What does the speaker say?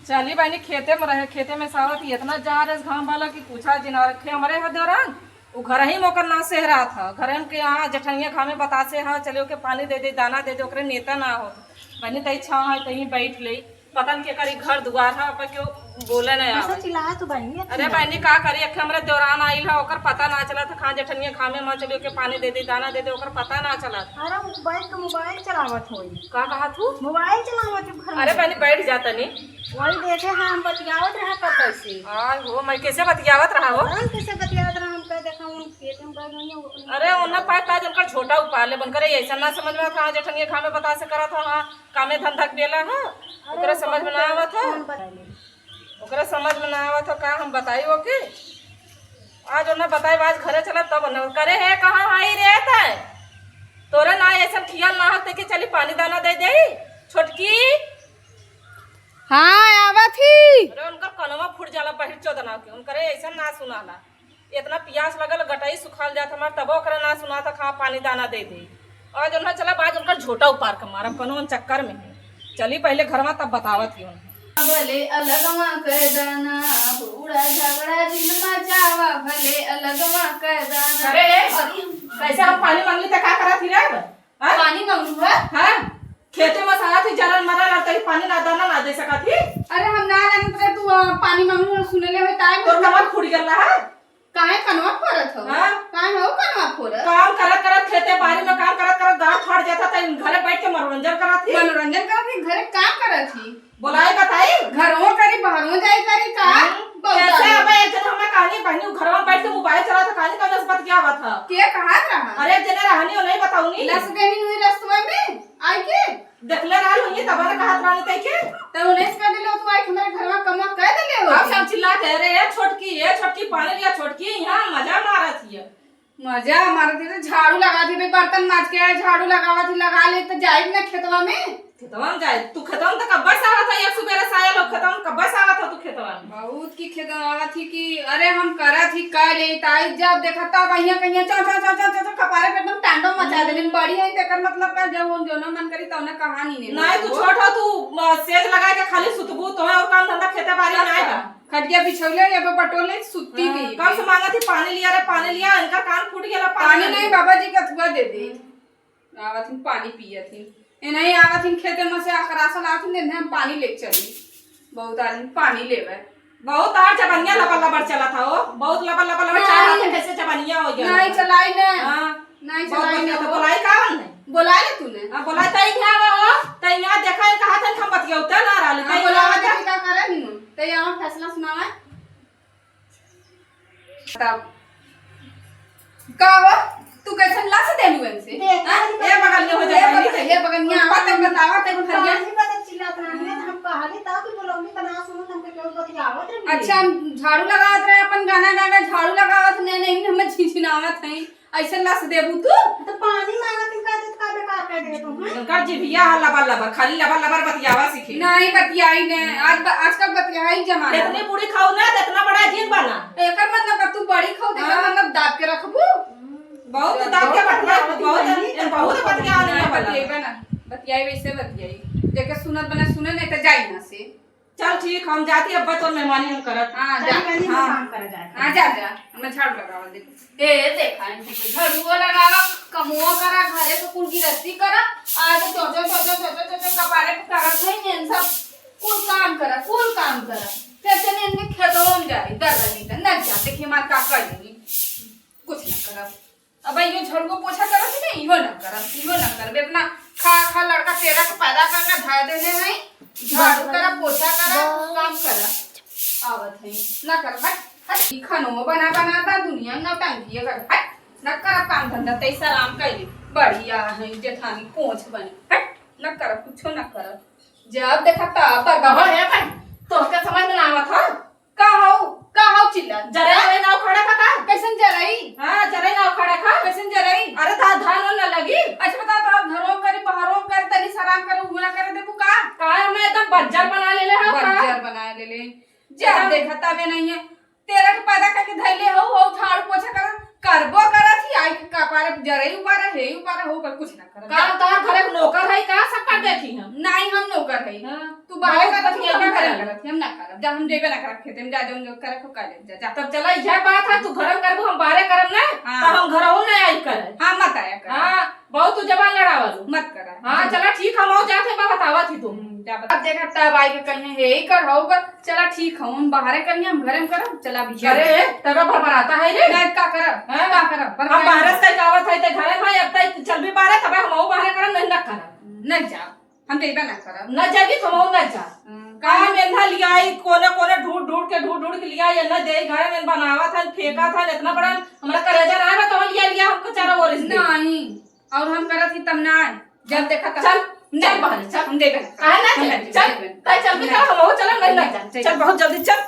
चली बहनी खेते में रहे, खेते में सावत इतना जा रहे घाम वाला की पूछा जिना रखे हमारे यहाँ दौरान वो घर ही मोकर ना से रहा था। घर के यहाँ जठनिया घामे बतासे हाँ चले के पानी दे दे दाना दे दे ओकरे नेता ना हो बहनी तई छा है कहीं बैठ ले पता नहीं करी घर दुआर है पर क्यों बोले नहीं चिल्ला तो बहनी। अरे बहनी का करी अखे हमारे दौरान आई है ओकर पता ना चला था खा जठनिया घामे में चले के पानी दे दे दाना दे दे ओकर पता ना चला। अरे मोबाइल चलावत होई। का कहा तू मोबाइल चलावत घर। अरे बहनी बैठ जाता नहीं वही देखे हाँ हम बतियावत रहा कब कैसे हाँ हो मैं कैसे बतियावत रहा हो हम कैसे बतियावत रहा हम कह देखा हम खेत में गए नहीं। अरे उन्ना पाता जनकर छोटा उपाले बनकर ऐसा ना समझ में था जठनिया खामे बता से करा था हाँ कामे धंधा बेला है ओकरा समझ में ना आवत था ओकरा समझ में ना आवत था का हम बताई हो के आज उन्ना बताई आज घरे चला तब न करे है कहां आई रे है तोरे ना ऐसा खियाल ना हते के चली पानी दाना दे दे छोटकी। हाँ आवत ही। अरे उनकर कनवा फूट जाला बहिर चोदना के उनकरे ऐसा ना सुनाला इतना प्यास लगल गटाई सुखाल जात हमार तबो ओकरा ना सुना था खा पानी दाना दे दे आज उन्ना चला बाज उनकर झोटा उपार के मारा कनो चक्कर में चली पहले घर में तब बतावत ही उन्हें भले अलगवा कर दाना बूढ़ा झगड़ा दिन मचावा भले अलगवा कर दाना। अरे कैसे हम पानी मांगली तो का करा थी रे पानी मांगू है हां खेते में सारा थी जरन मरल और तई पानी ना दाना ना दे सका थी। अरे हम ना जानत रहे तू पानी मांगू सुनले हो ताई तोर कमर फूट गेल है काहे कनवा फोरत हो हां काहे हो कनवा फोरत काम करत करत खेते बाड़ी में काम करत करत दांत फाड़ जाता त घरे बैठ के मनोरंजन करत थी घरे काम करत थी बोलाई बताई घरों करी बाहरों जाई करी का कैसे अब एक जन हमें कहानी बहनी घर में बैठ के मोबाइल चला था कहानी का नस्बत क्या बात था के कहा रहा अरे जने रहनी हो नहीं बताऊंगी लस देनी हुई रस्तवे में आई के देखले रहल होई तब ना कहत रानी तई के तो उन्हें कर दिलो तू आई हमारे घर में कमा कह दिले हो अब सब चिल्ला कह रहे हैं छोटकी पानी लिया छोटकी यहां मजा मारत थी मजा हमारे तो झाड़ू लगा थी भाई बर्तन माज के झाड़ू लगावा थी लगा ले तो जाए ना खेतवा में खेतवा में जाए तू खेतवा में तो कब्बर से आवा था एक सुबह साया लोग खेतवा में कब्बर से आवा था तू खेतवा में बहुत की खेतवा थी कि अरे हम करा थी का ले ताई जब देखा तब कहिया कहिया चौ कपारे पे एकदम टांडो मचा देले बड़ी है तेकर मतलब का जब हम जो मन करी तब ना कहानी नहीं तू छोट हो तू सेज लगा के खाली सुतबू तो और काम धंधा खेते बाड़ी में आएगा खटिया बिछौले या पटोले सुत्ती गई कब से मांगा थी पानी लिया रे पानी लिया इनका कान फूट गया पानी नहीं बाबा जी का थुआ दे दे आवा थी पानी पिया थी ए नहीं आवा थी खेते में से आकरासन आवा थी ने हम पानी ले चली बहुत आदमी पानी लेवे बहुत आर चबनिया लबल लबल चला था वो बहुत लबल लबल चाह रहा था कैसे चबनिया हो गया नहीं चलाई ने हां नहीं चलाई ने तो बुलाई कावन ने बुला ले तूने हां बुलाई तई क्या वो तई यहां देखा कहा था हम बतिया उतर ना राली तई बुलावा दे का करे नीनु तई यहाँ फैसला सुनावा तब का हो तू कैसे लाश देलू इनसे ये बगल में हो जाए ये बगनिया पता बतावा ते खरिया चिल्लात रही हम कहानी ता कि बोलोगी तना सुनो हमके केवल बतियावत रही। अच्छा झाड़ू लगावत रहे अपन गाना गाना झाड़ू लगावत नहीं हमें छिछिनावत है ऐसे लाश देबू तू तो पानी मांगत का देत का बेकार कर दे तू उनका जिभिया लबल लबल खाली लबल लबल बतियावा सीखे नहीं बतियाई ने आजकल बतियाई जमाना इतनी बूढ़ी खाऊ ना इतना बड़ा जीन बना एकर मतलब का तू बड़ी खाऊ दे मतलब दाब के रखबू बहुत दाब के बतिया बहुत बतिया नहीं बतियाई ना बतियाई वैसे बतियाई जेके सुनत बने सुने नहीं तो जाई ना से चल ठीक हम जाती अब तो मेहमानी हम करत हां जा काम कर जाए। हां जा हमें झाड़ू लगावा दे ए देखा झाड़ू लगावा कमुआ करा घरे को कुल की रस्सी करा आज चो कपारे पे करत नहीं इन सब कुल काम करा कैसे ने इनके खेतों में जाई दरनी न जा देखिए मार का करेगी कुछ ना करा अब ये झाड़ू को पोछा करत नहीं इहो ना करबे अपना खा लड़का तेरा के पैदा करके धा देने हैं झाड़ू करा पोछा करा काम करा आवत है ना कर भाई खानो बना ता दुनिया ना टांगी कर भाई ना कर काम धंधा तैसा आराम कैली बढ़िया है जेठानी पोछ बने हट ना कर कुछ ना कर जब देखा तब कब है भाई तो के समझ में ना आवत ह का हो चिल्ला जरे रे नाव खड़ा का कैसन जरई हां जरे नाव खड़ा का कैसन जरई अरे ता धान न लगी अच्छा बता तो घरों करे बाहरों करे तनी सलाम करे उगना करे देखो का मैं एकदम बज्जर बना ले है बज्जर बना ले जब देखा तबे नहीं है तेरा के पैदा करके धैले हो झाड़ू पोछा कर करबो करत ही आई कपारे जरे ऊपर है ऊपर हो पर कुछ ना कर का तार घरे के नौकर है का सब कर देती हम नहीं हम नौकर है हाँ। तू बाहर बहुत करत ही बढ़िया हम करत। करत हम ना करब जा हम देबे ना करब खेते में जा जो करे को कर जा जा तब चला यह बात है तू घरम करबो हम बाहरे करम ना हाँ। तो हम घरहू ना आई करे हां मत आया कर हां बहुत तू जबान लड़ावल मत करा हां चला ठीक हम हो जाते बा बतावा थी तू जा बता अब देखा तब आई के कहीं हे ही कर हो कर चला ठीक हूं हम बाहर करिए हम घरे में करब चला भी अरे तब भरभराता है रे नहीं का करब हाँ? का करब अब बाहर से कावत है ते घरे में अब तक चल भी बाहर तब हम हो बाहर करम नहीं ना करम नहीं जा हम देबे ना करब न जागी तुम न जा का मेंधा लिया आई कोने कोने ढूंढ के लिया ये न दे घर में बनावा था फेंका था इतना बड़ा हमरा करेजा रहा तो लिया हमको चारों ओर से नहीं और हम करत ही तब ना जब देखा चल चल बाहर चल हम देबे कहा ना चल चल भी हम हो चल नहीं ना चल बहुत जल्दी चल